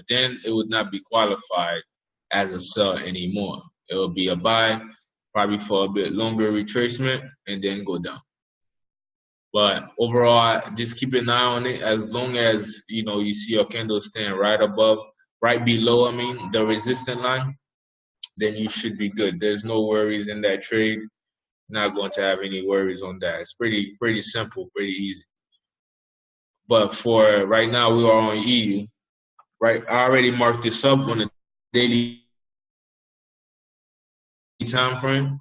then it would not be qualified as a sell anymore. It will be a buy, probably for a bit longer retracement, and then go down. But overall, just keep an eye on it. As long as you see your candle stand right below, the resistance line, then you should be good. There's no worries in that trade. Not going to have any worries on that. It's pretty simple, pretty easy. But for right now, we are on EU. Right, I already marked this up on the daily time frame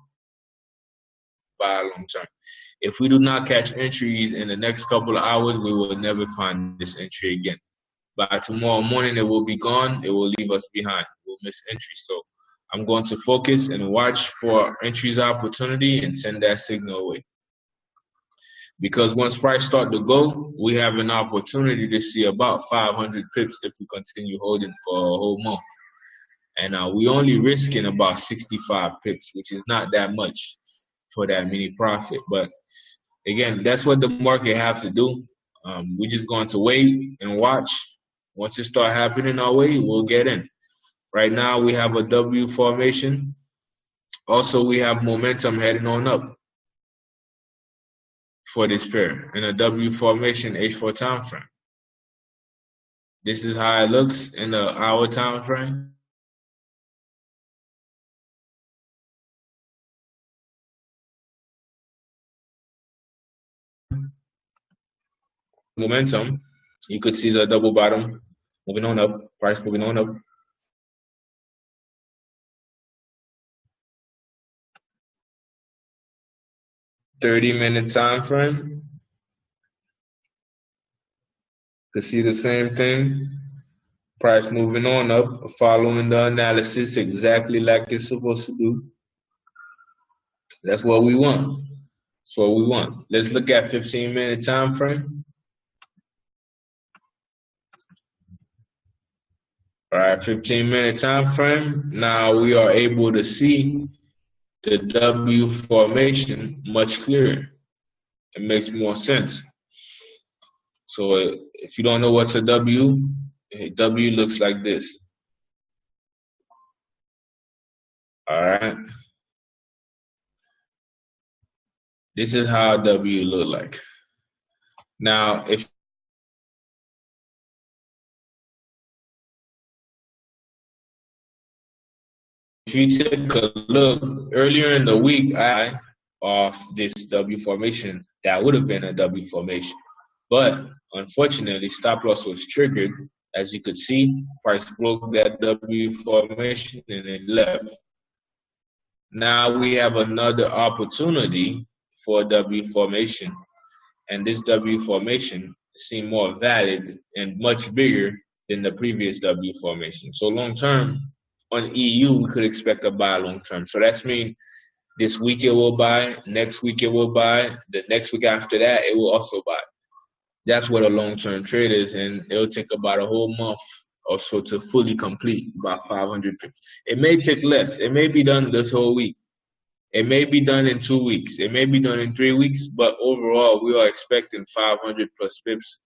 by a long term. If we do not catch entries in the next couple of hours, we will never find this entry again. By tomorrow morning, it will be gone. It will leave us behind. We'll miss entry. So I'm going to focus and watch for entries opportunity and send that signal away. Because once price start to go, we have an opportunity to see about 500 pips if we continue holding for a whole month. And we only risking about 65 pips, which is not that much for that mini profit. But again, that's what the market have to do. We're just going to wait and watch. Once it start happening our way, we'll get in. Right now, we have a W formation. Also, we have momentum heading on up for this pair in a W formation H4 time frame. This is how it looks in the hour time frame. Momentum, you could see the double bottom moving on up, price moving on up. $30-minute time frame. Could see the same thing. Price moving on up, following the analysis exactly like it's supposed to do. That's what we want. That's what we want. Let's look at 15-minute time frame. All right, 15-minute time frame. Now we are able to see the W formation much clearer. It makes more sense. So if you don't know what's a W looks like this. All right. This is how a W look like. Now, if you take a look earlier in the week, off this W formation, that would have been a W formation. But unfortunately, stop loss was triggered. As you could see, price broke that W formation and it left. Now we have another opportunity for W formation. And this W formation seemed more valid and much bigger than the previous W formation. So long term, on EU, we could expect a buy long term. So that's mean this week it will buy, next week it will buy, the next week after that it will also buy. That's what a long term trade is, and it'll take about a whole month or so to fully complete, about 500 pips. It may take less. It may be done this whole week. It may be done in 2 weeks. It may be done in 3 weeks, but overall we are expecting 500 plus pips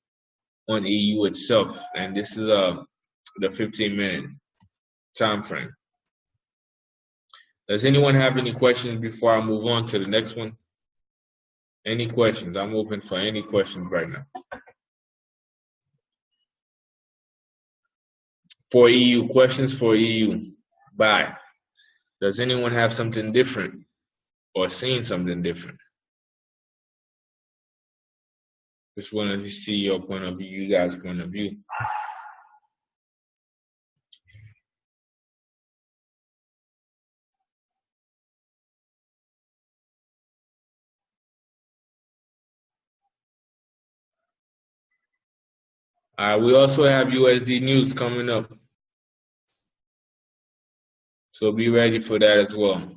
on EU itself, and this is the 15-minute time frame. Does anyone have any questions before I move on to the next one? Any questions? I'm open for any questions right now. For EU, questions for EU. Bye. Does anyone have something different or seen something different? Just wanted to see your point of view, you guys' point of view. We also have USD news coming up. So be ready for that as well.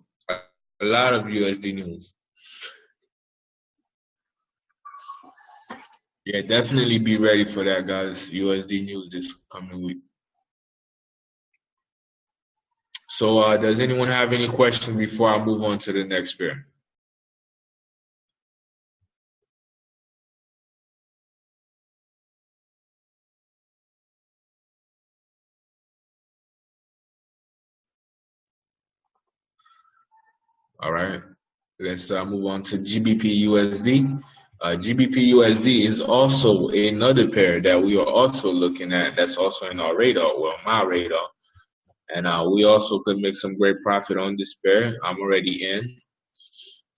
A lot of USD news. Yeah, definitely be ready for that, guys. USD news this coming week. So does anyone have any questions before I move on to the next pair? All right. Let's move on to GBP USD. GBP USD is also another pair that we are also looking at. That's also in our radar, well, my radar. And we also could make some great profit on this pair. I'm already in.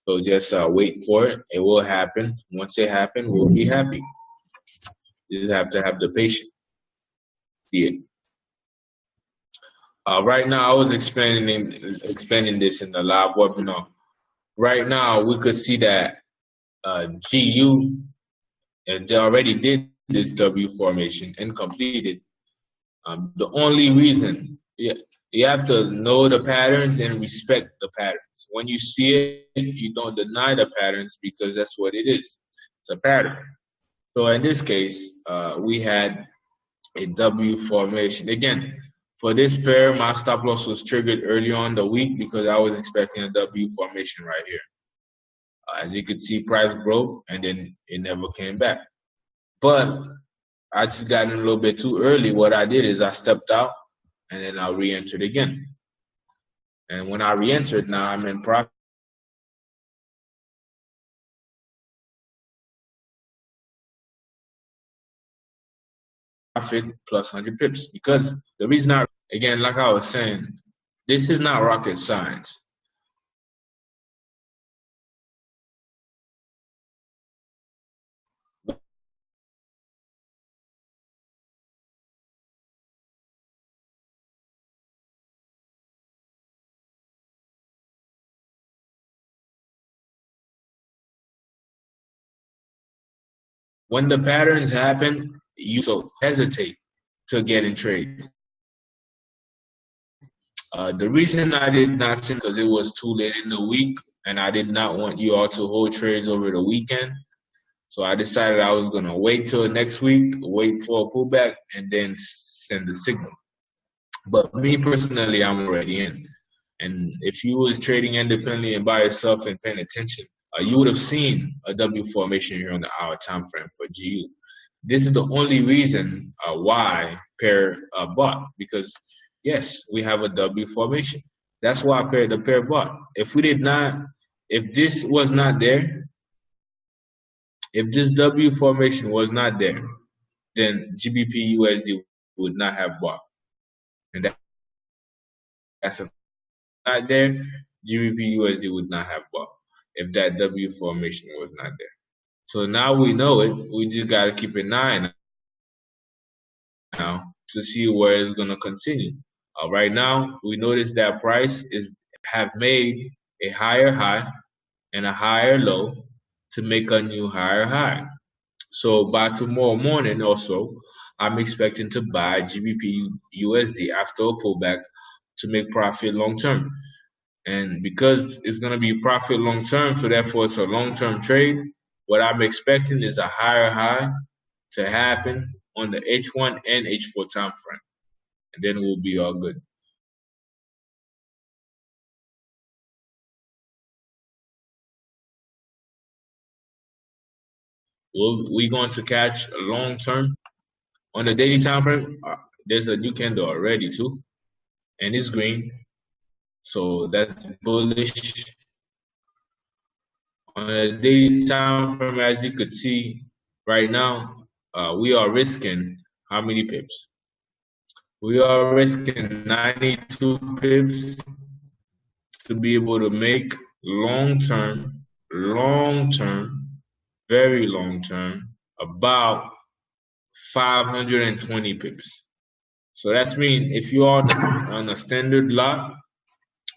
So just wait for it. It will happen. Once it happens, we'll be happy. You just have to have the patience. See it. Right now, I was explaining this in the live webinar. Right now, we could see that GU, they already did this W formation and completed. The only reason, you have to know the patterns and respect the patterns. When you see it, you don't deny the patterns because that's what it is. It's a pattern. So in this case, we had a W formation. Again, for this pair, my stop loss was triggered early on the week because I was expecting a W formation right here. As you could see, price broke and then it never came back. But I just got in a little bit too early. What I did is I stepped out and then I re-entered again. And when I re-entered, now I'm in profit plus 100 pips. Because the reason again, like I was saying, this is not rocket science. When the patterns happen, you so hesitate to get in trades. The reason I did not send because it was too late in the week and I did not want you all to hold trades over the weekend. So I decided I was going to wait till next week, wait for a pullback, and then send the signal. But me personally, I'm already in. And if you was trading independently and by yourself and paying attention, you would have seen a W formation here on the hour time frame for GU. This is the only reason why pair bought, because yes, we have a W formation. That's why the pair bought. If we did not, if this was not there, if this W formation was not there, then GBP USD would not have bought. And that's not there, GBP USD would not have bought if that W formation was not there. So now we know it. We just got to keep an eye now to see where it's going to continue. Right now, we notice that price have made a higher high and a higher low to make a new higher high. So by tomorrow morning also, I'm expecting to buy GBP USD after a pullback to make profit long term. And because it's going to be profit long term, so therefore it's a long term trade, what I'm expecting is a higher high to happen on the H1 and H4 time frame. And then we'll be all good. We're going to catch a long term on the daily time frame. There's a new candle already too, and it's green, so that's bullish. On the daily time frame, as you could see right now, we are risking how many pips? We are risking 92 pips to be able to make long term, very long term, about 520 pips. So that's mean if you are on a standard lot,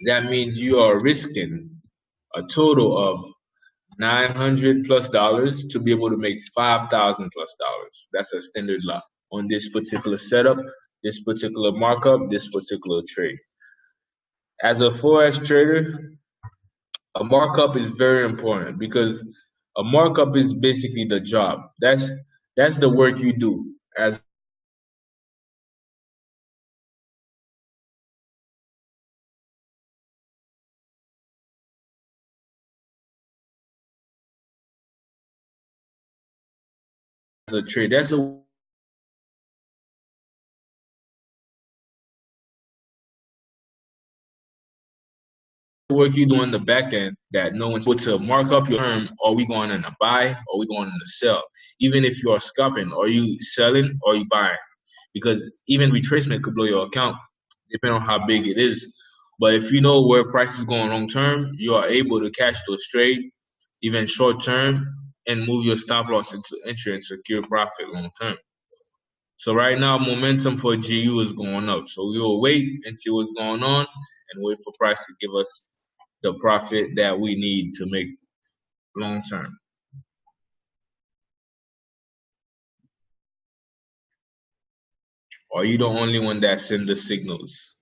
that means you are risking a total of $900+ to be able to make $5,000+. That's a standard lot on this particular setup, this particular markup, this particular trade. As a forex trader, a markup is very important because a markup is basically the job. That's the work you do as a trader. That's a work you do on the back end that no one's able to mark up your term. Are we going in a buy or we going in a sell? Even if you are scalping, are you selling or are you buying? Because even retracement could blow your account depending on how big it is. But if you know where price is going long term, you are able to catch those trade, even short term, and move your stop loss into entry and secure profit long term. So right now, momentum for GU is going up. So we will wait and see what's going on and wait for price to give us the profit that we need to make long term. Are you the only one that send the signals?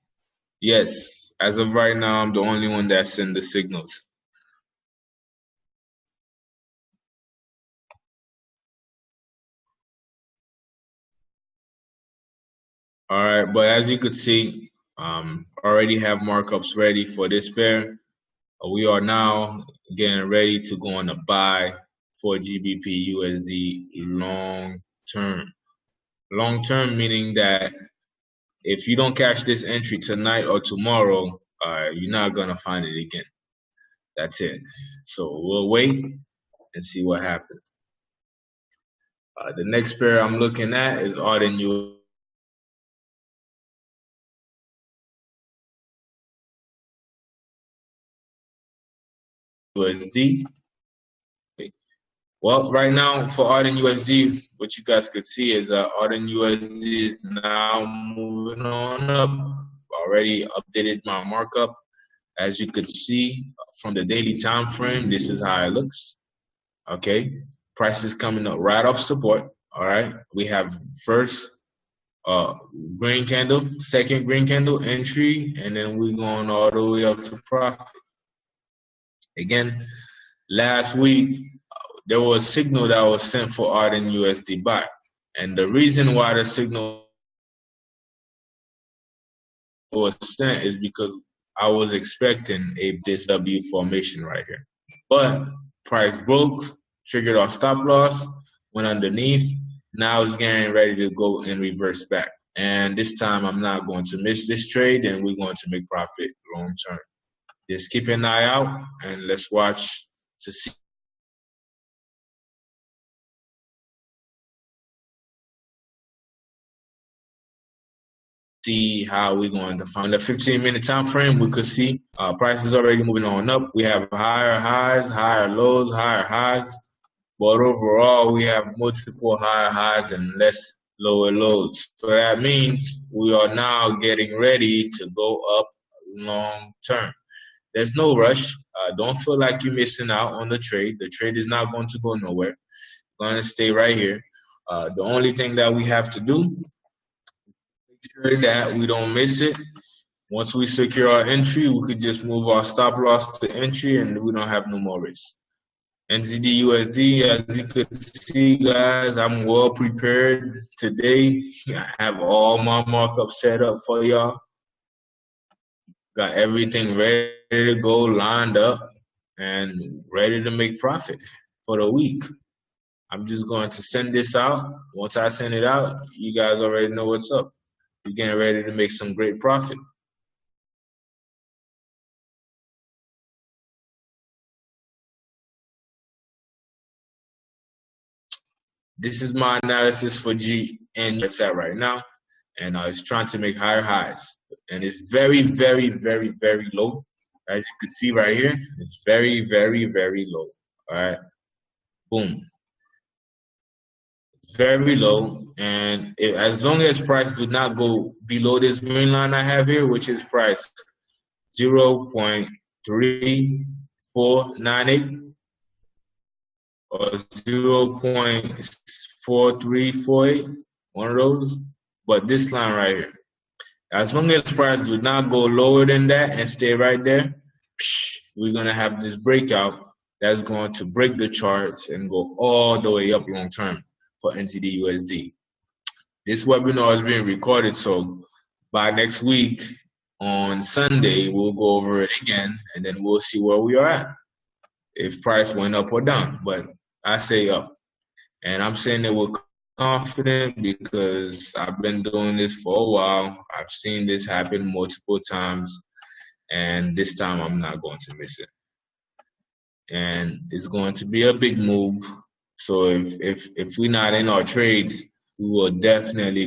Yes, as of right now, I'm the only one that send the signals. All right, but as you could see, already have markups ready for this pair. We are now getting ready to go on a buy for GBP USD long term. Long term meaning that if you don't catch this entry tonight or tomorrow, you're not gonna find it again. That's it. So we'll wait and see what happens. The next pair I'm looking at is Arden USD. Well, right now for Arden USD, what you guys could see is Arden USD is now moving on up. Already updated my markup. As you could see from the daily time frame, this is how it looks. Okay, price is coming up right off support. All right, we have first green candle, second green candle entry, and then we're going all the way up to profit. Again, last week there was a signal that was sent for Arden USD buy, and the reason why the signal was sent is because I was expecting this W formation right here, but price broke, triggered our stop loss, went underneath. Now it's getting ready to go and reverse back. And this time I'm not going to miss this trade, and we're going to make profit long term. Just keep an eye out and let's watch to see how we're going to find the 15-minute time frame. We could see price is already moving on up. We have higher highs, higher lows, higher highs. But overall, we have multiple higher highs and less lower lows. So that means we are now getting ready to go up long term. There's no rush. Don't feel like you're missing out on the trade. The trade is not going to go nowhere. It's going to stay right here. The only thing that we have to do, make sure that we don't miss it. Once we secure our entry, we could just move our stop loss to entry and we don't have no more risk. NZD USD, as you could see, guys, I'm well prepared today. I have all my markups set up for y'all. Got everything ready to go, lined up, and ready to make profit for the week. I'm just going to send this out. Once I send it out, you guys already know what's up. We're getting ready to make some great profit. This is my analysis for GNUSat right now, and it's trying to make higher highs. And it's very, very, very, very low. As you can see right here, it's very, very, very low. All right, boom. It's very low, and as long as price do not go below this green line I have here, which is price 0.3498 or 0.4348, one of those. But this line right here, as long as price do not go lower than that and stay right there, we're gonna have this breakout that's going to break the charts and go all the way up long term for NZD USD. This webinar is being recorded, so by next week on Sunday we'll go over it again, and then we'll see where we are at, if price went up or down. But I say up, and I'm saying it with confidence because I've been doing this for a while. I've seen this happen multiple times, and this time I'm not going to miss it. And it's going to be a big move. So if we're not in our trades, we will definitely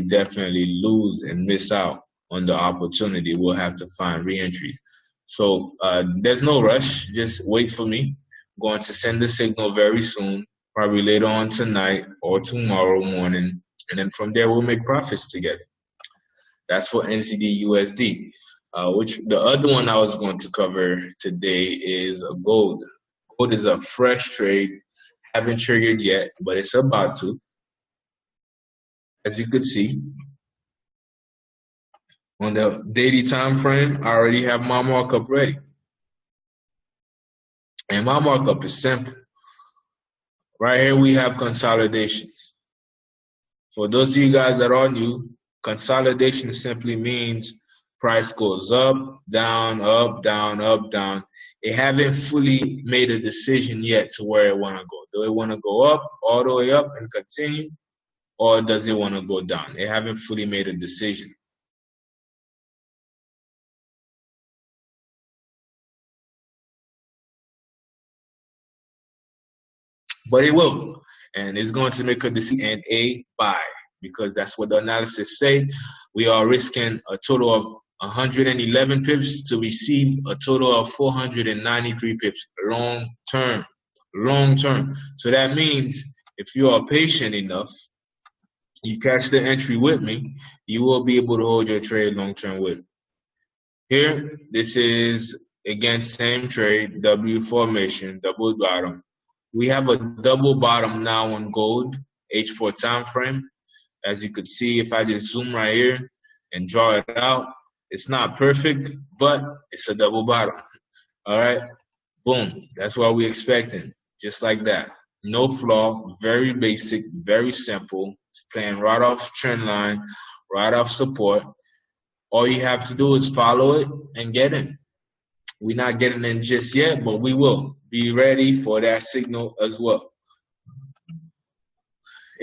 lose and miss out on the opportunity. We'll have to find re-entries. So there's no rush. Just wait for me. I'm going to send the signal very soon, probably later on tonight or tomorrow morning. And then from there, we'll make profits together. That's for NZD USD. Which the other one I was going to cover today is gold. Gold is a fresh trade. Haven't triggered yet, but it's about to. As you could see, on the daily time frame, I already have my markup ready. And my markup is simple. Right here we have consolidations. For those of you guys that are new, consolidation simply means price goes up, down, up, down, up, down. It haven't fully made a decision yet to where it want to go. Do it want to go up, all the way up and continue? Or does it want to go down? It haven't fully made a decision. But it will. And it's going to make a decision and a buy, because that's what the analysis say. We are risking a total of 111 pips to receive a total of 493 pips long term. So that means if you are patient enough, you catch the entry with me, you will be able to hold your trade long term with. Here, this is again same trade, W formation, double bottom. We have a double bottom now on gold, H4 time frame. As you could see, if I just zoom right here and draw it out, it's not perfect, but it's a double bottom. All right, boom. That's what we're expecting, just like that. No flaw, very basic, very simple. It's playing right off trend line, right off support. All you have to do is follow it and get in. We're not getting in just yet, but we will. Be ready for that signal as well.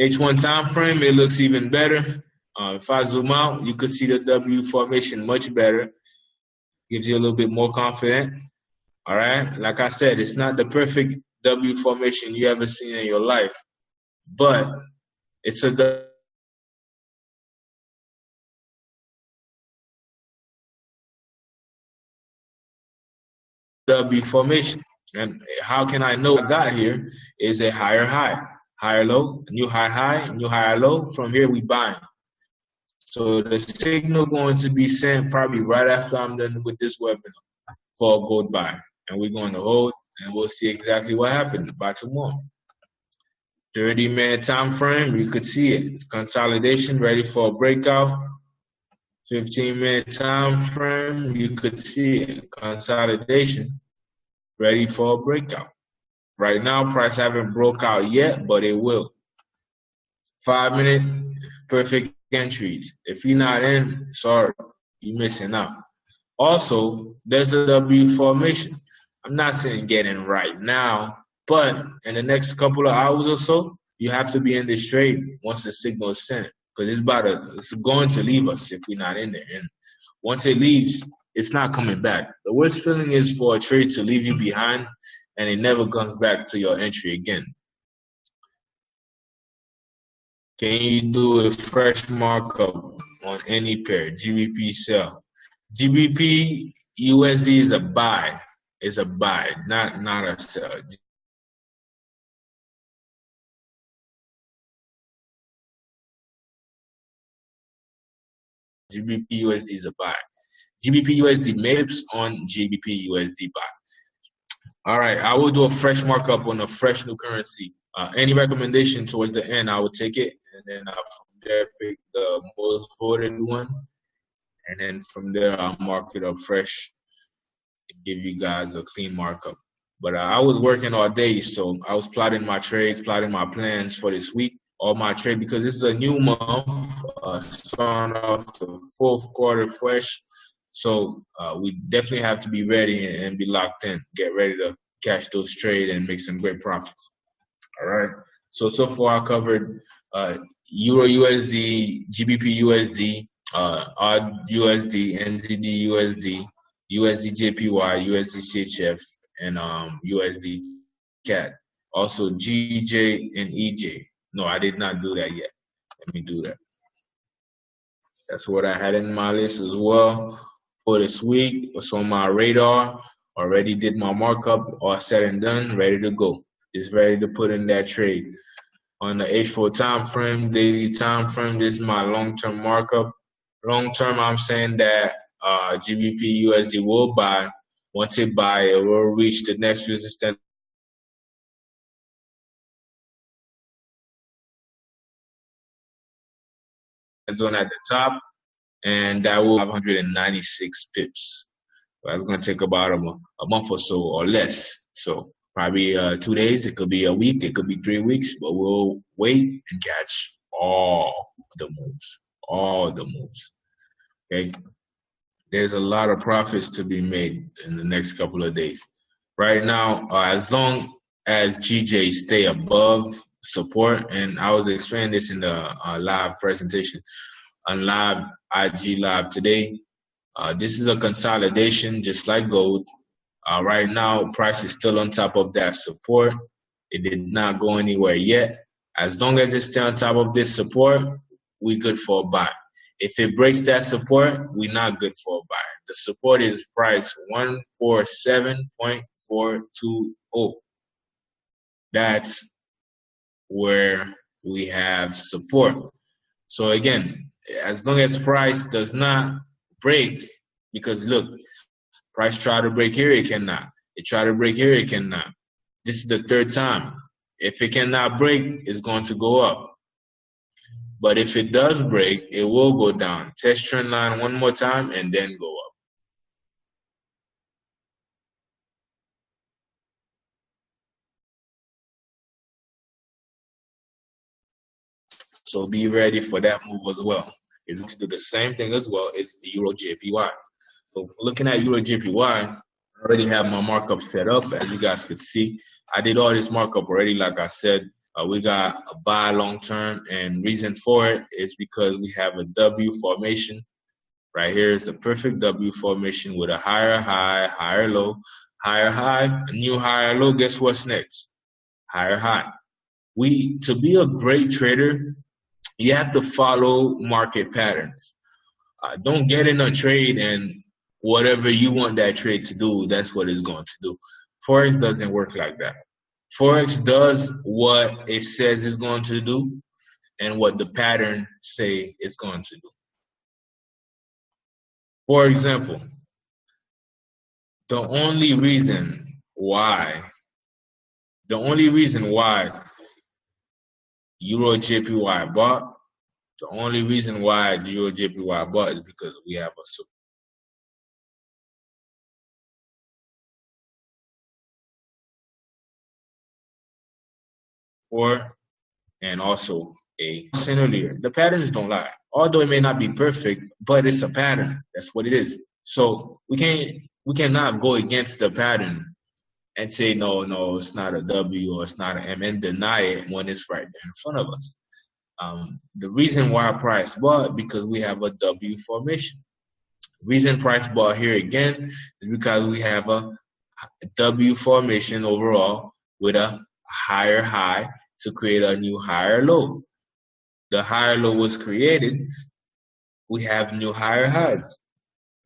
H1 time frame, it looks even better. If I zoom out, you could see the W formation much better. Gives you a little bit more confident. All right. Like I said, it's not the perfect W formation you ever seen in your life, but it's a W formation. And how can I know I got here is a higher high, higher low, new high, new higher low. From here, we buying. So the signal going to be sent probably right after I'm done with this webinar for a gold buy. And we're going to hold, and we'll see exactly what happens by tomorrow. 30-minute time frame, you could see it. Consolidation, ready for a breakout. 15-minute time frame, you could see it. Consolidation, ready for a breakout. Right now, price haven't broke out yet, but it will. 5-minute, perfect entries. If you're not in, sorry, you're missing out. Also, there's a W formation. I'm not saying get in right now, but in the next couple of hours or so, you have to be in this trade once the signal is sent, because it's going to leave us if we're not in there. And once it leaves, it's not coming back. The worst feeling is for a trade to leave you behind and it never comes back to your entry again. Can you do a fresh markup on any pair? GBP sell. GBP USD is a buy. It's a buy, not a sell. GBP USD is a buy. GBP USD MIPS on GBP USD buy. All right, I will do a fresh markup on a fresh new currency. Any recommendation towards the end, I will take it, and then from there pick the most voted one, and then from there I'll mark it up fresh and give you guys a clean markup. But I was working all day, so I was plotting my trades, plotting my plans for this week, all my trade, because this is a new month, starting off the fourth quarter fresh. So we definitely have to be ready and be locked in, get ready to catch those trades and make some great profits. All right. So far I covered Euro USD, GBP USD, AUD USD, NZD USD, USD JPY, USD CHF, and USD CAD. Also GJ and EJ. No, I did not do that yet. Let me do that. That's what I had in my list as well for this week. What's on my radar? Already did my markup, all said and done, ready to go. Just ready to put in that trade. On the H4 time frame, daily time frame, this is my long-term markup. Long-term, I'm saying that GBP USD will buy. Once it buy, it will reach the next resistance zone at the top, and that will have 196 pips. That's going to take about a month or so or less. So probably 2 days. It could be a week. It could be 3 weeks. But we'll wait and catch all the moves. All the moves. Okay. There's a lot of profits to be made in the next couple of days. Right now, as long as GJ stay above support, and I was explaining this in the live presentation on live IG live today. This is a consolidation, just like gold. Right now, price is still on top of that support. It did not go anywhere yet. As long as it's still on top of this support, we good for a buy. If it breaks that support, we're not good for a buy. The support is price 147.420. That's where we have support. So again, as long as price does not break, because look, price try to break here, it cannot. It try to break here, it cannot. This is the third time. If it cannot break, it's going to go up. But if it does break, it will go down. Test trend line one more time and then go up. So be ready for that move as well. It's going to do the same thing as well as the Euro JPY. So looking at Euro JPY, I already have my markup set up, as you guys could see. I did all this markup already, like I said. We got a buy long term, and reason for it is because we have a W formation. Right here is the perfect W formation with a higher high, higher low, higher high, a new higher low. Guess what's next? Higher high. To be a great trader, you have to follow market patterns. Don't get in a trade and whatever you want that trade to do, that's what it's going to do. Forex doesn't work like that. Forex does what it says it's going to do and what the pattern say it's going to do. For example, the only reason why Euro JPY bought, the only reason why Euro JPY bought is because we have a support and also a saying earlier, the patterns don't lie. Although it may not be perfect, but it's a pattern. That's what it is. So we cannot go against the pattern and say no, it's not a W or it's not an M and deny it when it's right there in front of us. The reason why price bought because we have a W formation. Reason price bought here again is because we have a W formation overall with a higher high to create a new higher low. The higher low was created. We have new higher highs.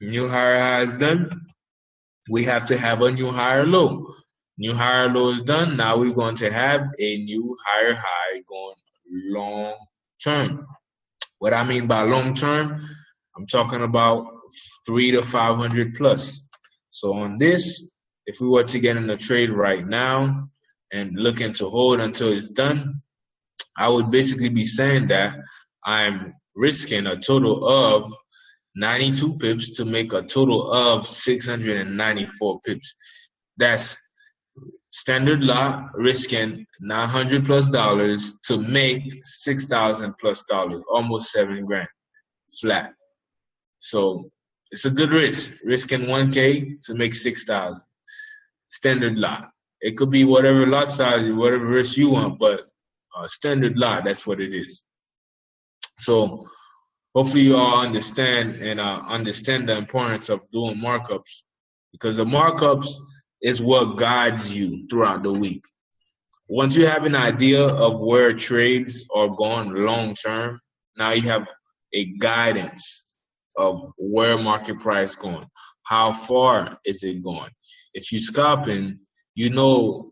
New higher highs done. We have to have a new higher low. New higher low is done. Now we're going to have a new higher high going long term. What I mean by long term, I'm talking about 300 to 500 plus. So on this, if we were to get in a trade right now and looking to hold until it's done, I would basically be saying that I'm risking a total of 92 pips to make a total of 694 pips. That's standard lot risking $900 plus to make $6,000 plus, almost $7,000 flat. So it's a good risk, risking 1K to make 6,000. Standard lot. It could be whatever lot size, whatever risk you want, but standard lot, that's what it is. So hopefully you all understand and understand the importance of doing markups because the markups is what guides you throughout the week. Once you have an idea of where trades are going long term, now you have a guidance of where market price going. How far is it going? If you're scalping, you know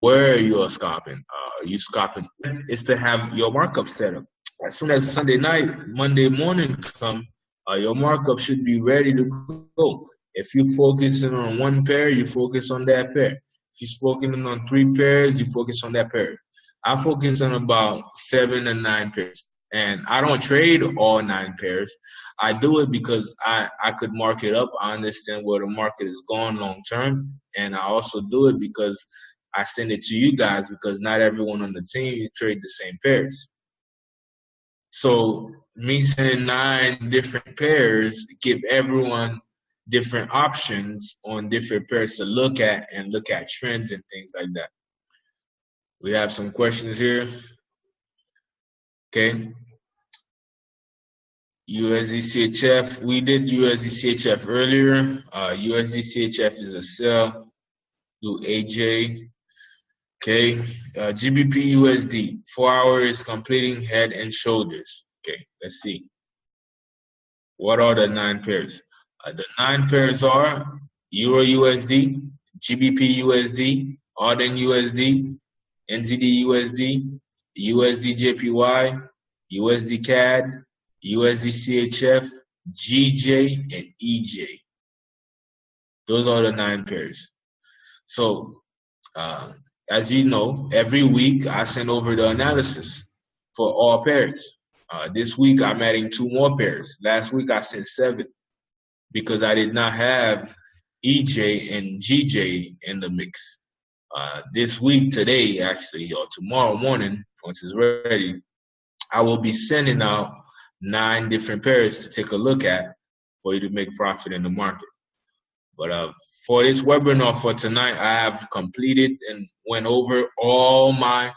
where you are scalping. You scalping is to have your markup set up. As soon as Sunday night, Monday morning come, your markup should be ready to go. If you're focusing on one pair, you focus on that pair. If you're focusing on three pairs, you focus on that pair. I focus on about 7 and 9 pairs. And I don't trade all 9 pairs. I do it because I could mark it up. I understand where the market is going long term. And I also do it because I send it to you guys because not everyone on the team trade the same pairs. So me sending 9 different pairs give everyone different options on different pairs to look at and look at trends and things like that. We have some questions here. Okay. USD we did USD earlier. USD is a sell. Do AJ. Okay, GBP USD, 4 hours completing head and shoulders. Okay, let's see. What are the 9 pairs? The 9 pairs are Euro USD, GBP USD, ARD USD, NZD USD, USD JPY, USD CAD, USD CHF, GJ, and EJ. Those are the 9 pairs. So, as you know, every week I send over the analysis for all pairs. This week I'm adding 2 more pairs. Last week I sent 7 because I did not have EJ and GJ in the mix. This week, today actually, or tomorrow morning, once it's ready, I will be sending out 9 different pairs to take a look at for you to make profit in the market. But for this webinar for tonight, I have completed and went over all my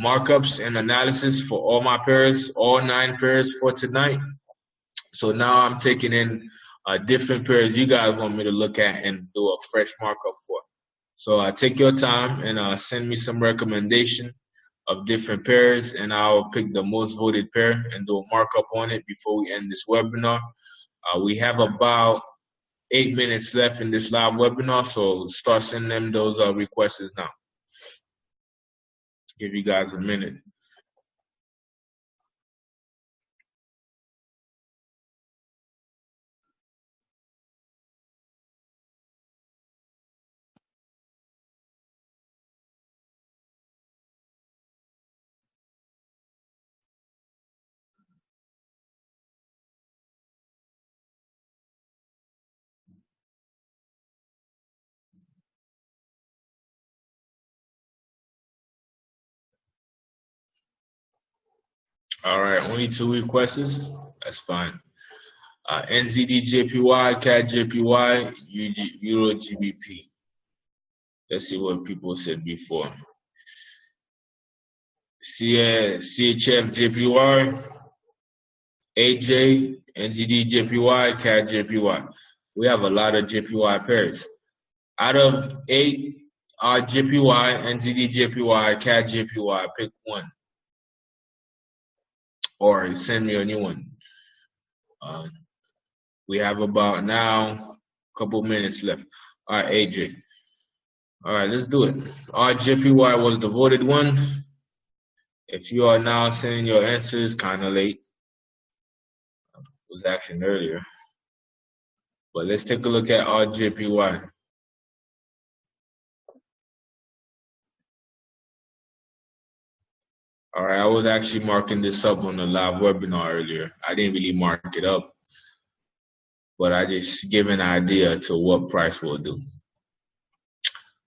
markups and analysis for all my pairs, all 9 pairs for tonight. So now I'm taking in different pairs you guys want me to look at and do a fresh markup for. So take your time and send me some recommendation of different pairs, and I'll pick the most voted pair and do a markup on it before we end this webinar. We have about 8 minutes left in this live webinar, so start sending them those requests now. Give you guys a minute. All right, only 2 requests. That's fine. NZD JPY, CAD JPY, Euro GBP. Let's see what people said before. CHF JPY, AJ, NZD JPY, CAD JPY. We have a lot of JPY pairs. Out of 8 JPY, NZD JPY, CAD JPY, pick one. Or send me a new one. We have about now a couple minutes left. All right, AJ. All right, let's do it. JPY was the voted one. If you are now sending your answers, kind of late. It was action earlier. But let's take a look at JPY. All right, I was actually marking this up on the live webinar earlier. I didn't really mark it up, but I just give an idea to what price will do.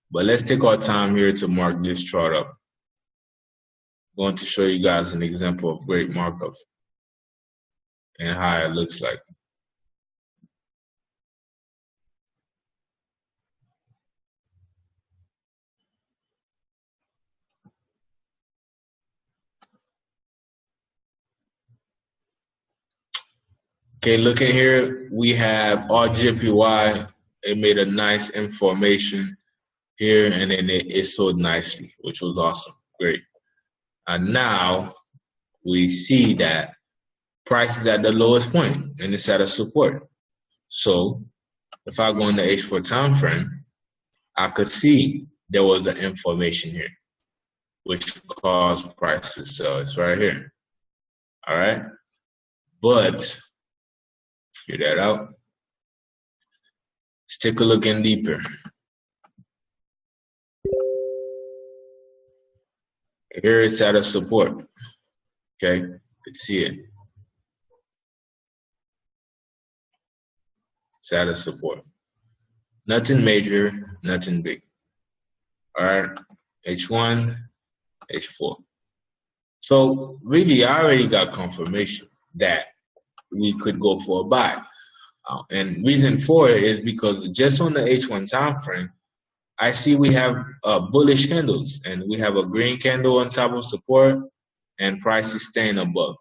But let's take our time here to mark this chart up. I'm going to show you guys an example of great markups and how it looks like. Okay, looking here, we have RJPY. It made a nice information here, and then it sold nicely, which was awesome. Great. And now we see that price is at the lowest point, and it's at a support. So if I go in the H4 time frame, I could see there was an information here, which caused price to sell. It's right here. All right. But figure that out. Let's take a look in deeper. Here it's at a support. Okay, you can see it. It's at a support. Nothing major, nothing big. All right, H1, H4. So really, I already got confirmation that we could go for a buy. And reason for it is because just on the H1 time frame, I see we have bullish candles, and we have a green candle on top of support, and price is staying above.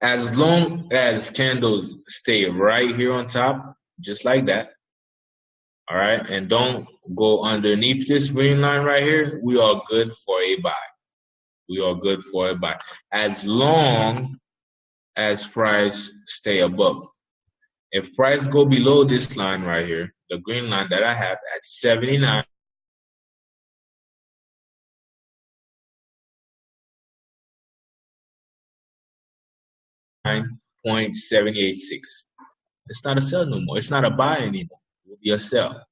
As long as candles stay right here on top, just like that, all right, and don't go underneath this green line right here, we are good for a buy. We are good for a buy. As long as price stay above. If price go below this line right here, the green line that I have at 79, .786. It's not a sell no more. It's not a buy anymore. It will be a sell.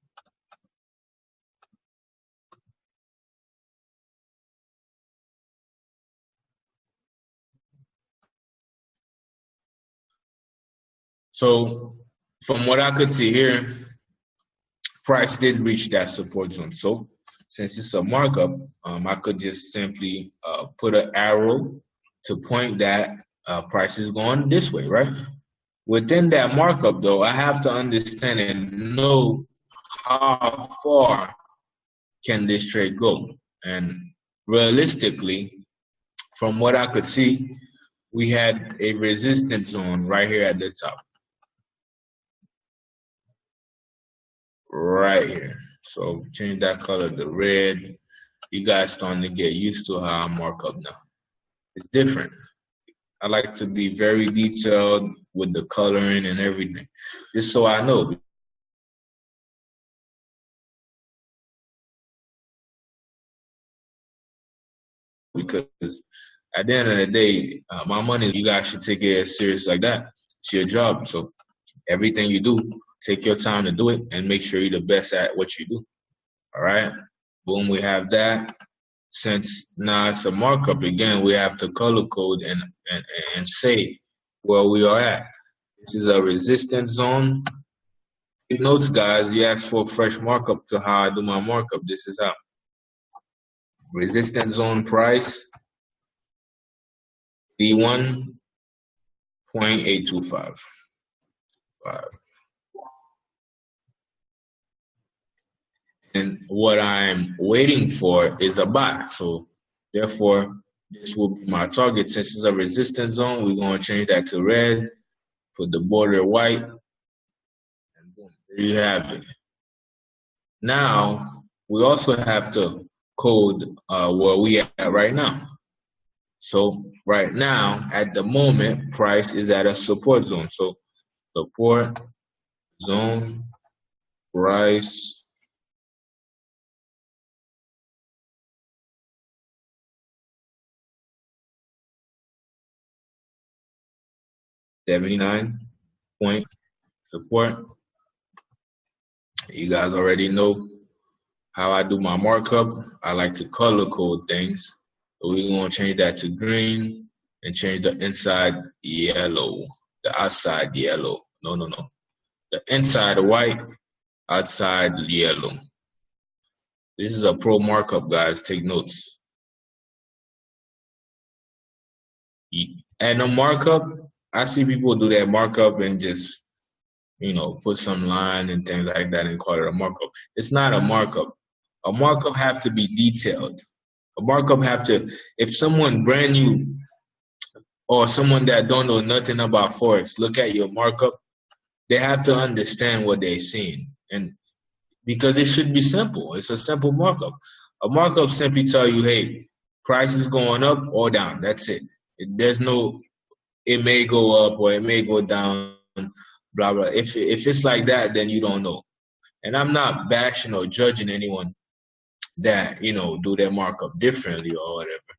So from what I could see here, price did reach that support zone. So since it's a markup, I could just simply put an arrow to point that price is going this way, right? Within that markup, though, I have to understand and know how far can this trade go. And realistically, from what I could see, we had a resistance zone right here at the top. Right here. So change that color to red. You guys starting to get used to how I mark up now. It's different. I like to be very detailed with the coloring and everything, just so I know. Because at the end of the day, my money, you guys should take it as serious like that. It's your job. So everything you do, take your time to do it and make sure you're the best at what you do. All right. Boom, we have that. Since now it's a markup again, we have to color code and say where we are at. This is a resistance zone. Take notes, guys. You asked for a fresh markup to how I do my markup. This is how. Resistance zone price, D1.825. And what I'm waiting for is a buy. So therefore, this will be my target. Since it's a resistance zone, we're going to change that to red, put the border white, and boom, there you have it. Now, we also have to code where we at right now. So right now, at the moment, price is at a support zone. So support zone, price, $79 point support. You guys already know how I do my markup. I like to color code things. So we're going to change that to green and change the inside yellow, the outside yellow. No. The inside white, outside yellow. This is a pro markup, guys. Take notes. And the markup, I see people do that markup and just, put some line and things like that and call it a markup. It's not a markup. A markup have to be detailed. A markup have to, if someone brand new or someone that don't know nothing about Forex look at your markup, they have to understand what they're seeing. And because it should be simple. It's a simple markup. A markup simply tell you, hey, price is going up or down. That's it. There's no, it may go up or it may go down, blah, blah. If it's like that, then you don't know. And I'm not bashing or judging anyone that, do their markup differently or whatever.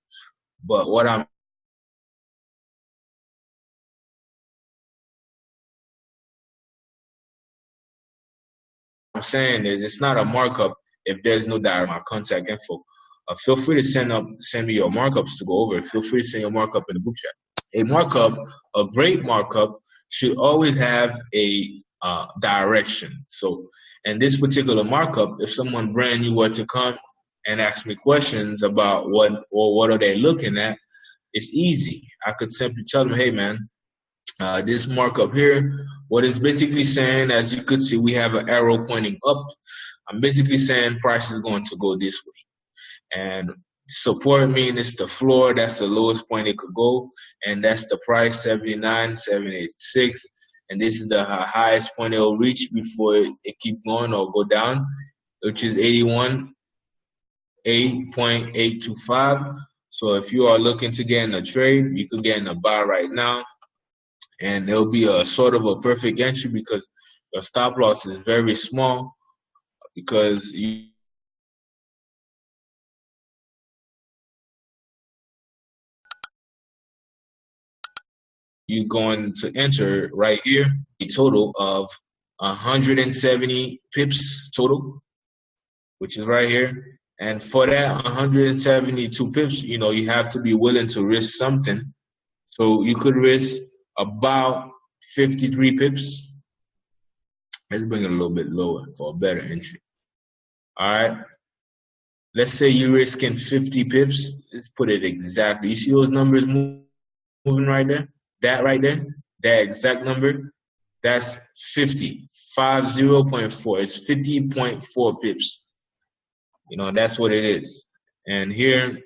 But what I'm saying is it's not a markup if there's no direct my contact info. Feel free to send me your markups to go over. Feel free to send your markup in the group chat. A markup, a great markup, should always have a direction. So, in this particular markup, if someone brand new were to come and ask me questions about what are they looking at, it's easy. I could simply tell them, hey man, this markup here, what it's basically saying, as you could see, we have an arrow pointing up. I'm basically saying price is going to go this way. And support means the floor, that's the lowest point it could go. And that's the price, 79,786. And this is the highest point it will reach before it keep going or go down, which is 8.825. So if you are looking to get in a trade, you could get in a buy right now. And it'll be a sort of a perfect entry because your stop loss is very small because you're going to enter right here a total of 170 pips total, which is right here. And for that 172 pips, you have to be willing to risk something. So you could risk about 53 pips. Let's bring it a little bit lower for a better entry. All right. Let's say you're risking 50 pips. Let's put it exactly. You see those numbers moving right there? That right there? That exact number? That's 50. 50.4. It's 50.4 pips. That's what it is. And here,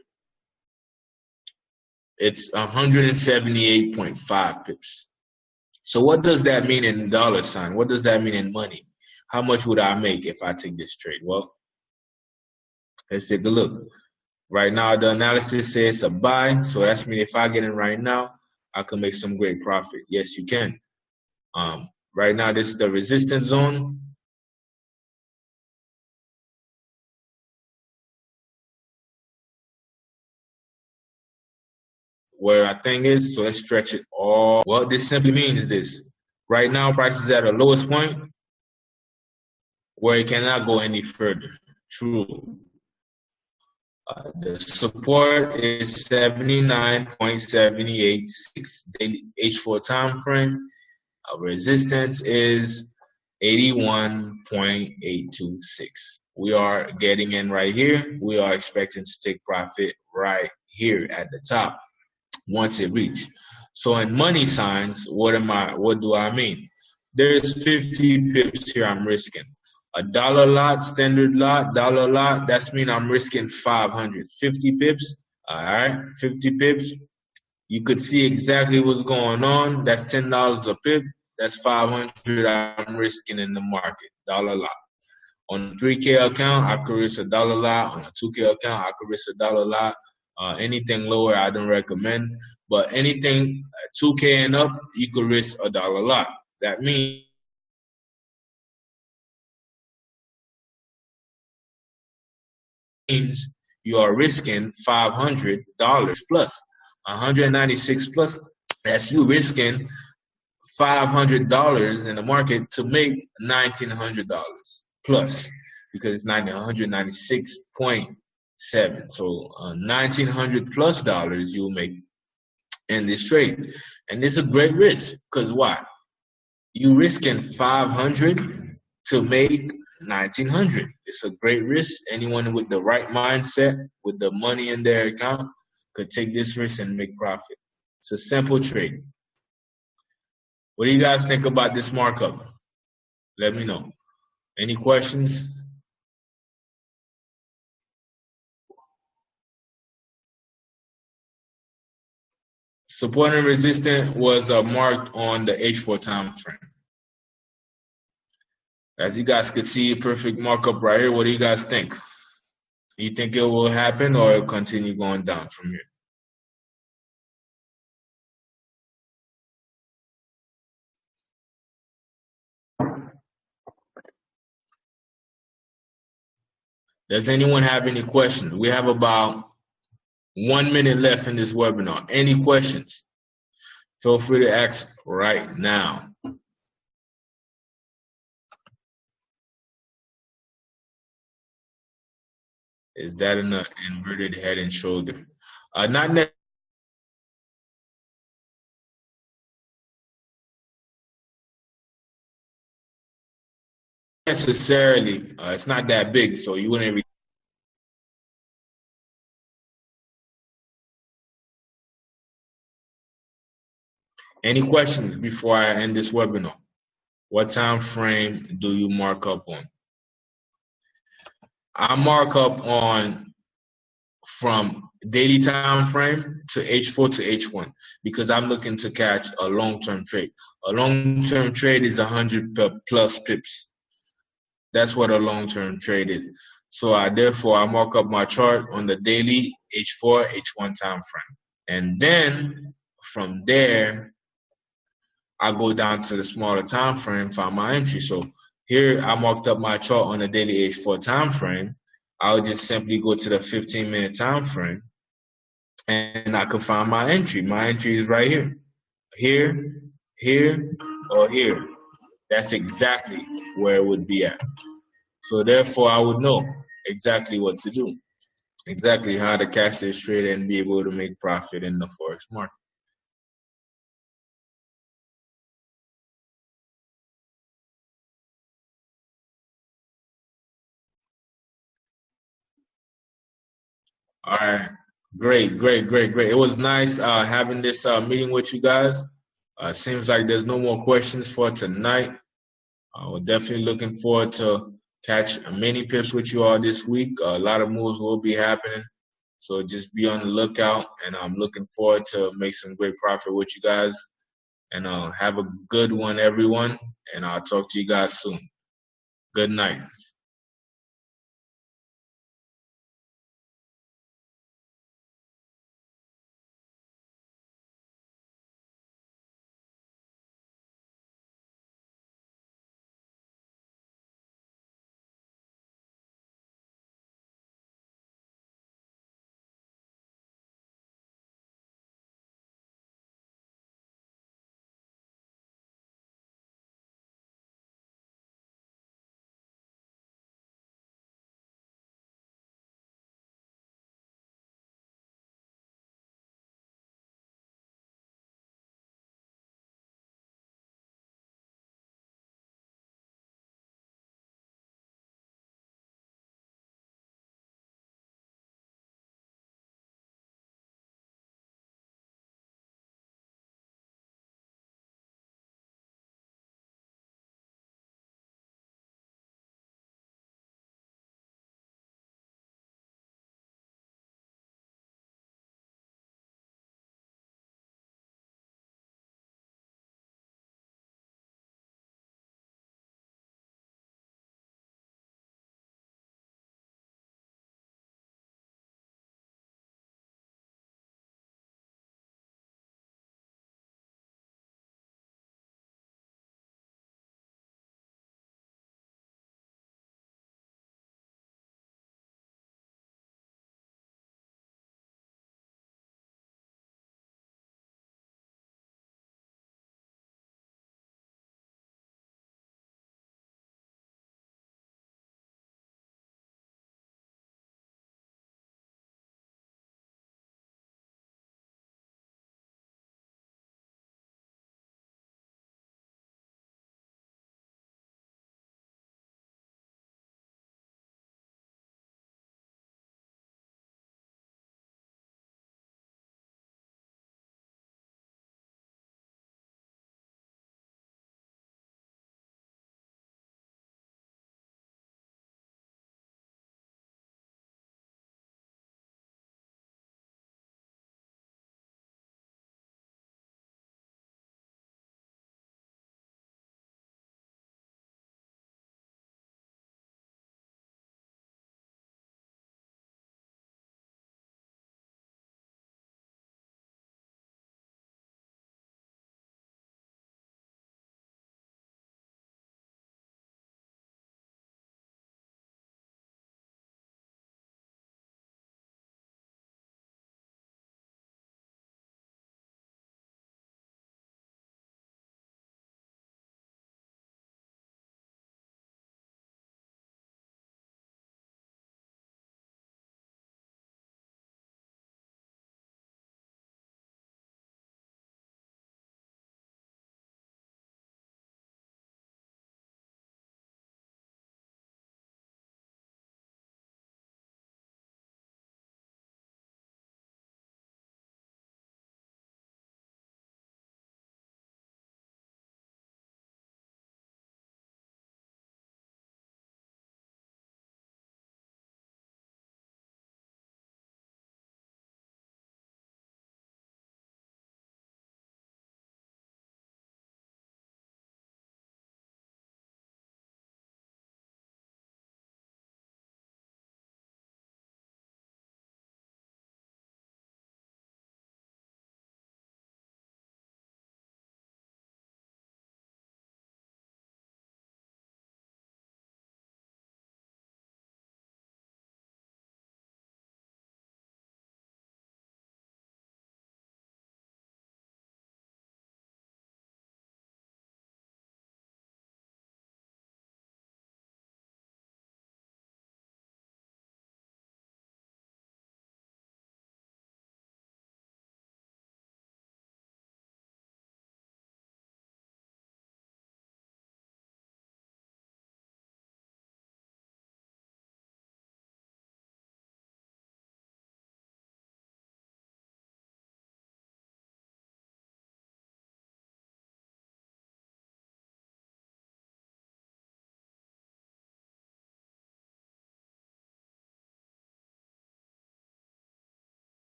it's 178.5 pips. So what does that mean in dollar sign? What does that mean in money? How much would I make if I take this trade? Well, let's take a look. Right now, the analysis says a buy. So that's mean if I get in right now, I can make some great profit. Yes, you can. Right now, this is the resistance zone. Where our thing is, so let's stretch it all. What this simply means is this. Right now, price is at a lowest point where it cannot go any further. True. The support is 79.786 daily H4 time frame. Resistance is 81.826. We are getting in right here. We are expecting to take profit right here at the top once it reach. So in money signs, what do I mean? There's 50 pips here I'm risking. A dollar lot, standard lot, dollar lot, that's mean I'm risking 500. 50 pips, all right, 50 pips. You could see exactly what's going on. That's $10 a pip. That's 500 I'm risking in the market, dollar lot. On a 3K account, I could risk a dollar lot. On a 2K account, I could risk a dollar lot. Anything lower, I don't recommend. But anything 2K and up, you could risk a dollar lot. That means you are risking $500 plus. 196 plus, that's you risking $500 in the market to make $1,900 plus because it's 196.7. So $1,900 plus dollars you'll make in this trade. And it's a great risk because why? You risking 500 to make 1,900. It's a great risk. Anyone with the right mindset, with the money in their account, could take this risk and make profit. It's a simple trade. What do you guys think about this markup? Let me know. Any questions? Support and resistance was marked on the H4 time frame. As you guys could see, perfect markup right here. What do you guys think? You think it will happen or it'll continue going down from here? Does anyone have any questions? We have about 1 minute left in this webinar. Any questions? Feel free to ask right now. Is that an inverted head and shoulder? Not necessarily. It's not that big, so you wouldn't. Any questions before I end this webinar? What time frame do you mark up on? I mark up on from daily time frame to H4 to H1 because I'm looking to catch a long-term trade. A long-term trade is 100 plus pips. That's what a long-term trade is. So therefore I mark up my chart on the daily H4, H1 time frame. And then from there, I go down to the smaller time frame, find my entry. So here I marked up my chart on the daily H4 time frame. I'll just simply go to the 15-minute time frame and I can find my entry. My entry is right here. Here, here, or here. That's exactly where it would be at. So therefore I would know exactly what to do, exactly how to catch this trade and be able to make profit in the Forex market. All right. Great. It was nice having this meeting with you guys. Seems like there's no more questions for tonight. We're definitely looking forward to catch many pips with you all this week. A lot of moves will be happening. So just be on the lookout. And I'm looking forward to make some great profit with you guys. And have a good one, everyone. And I'll talk to you guys soon. Good night.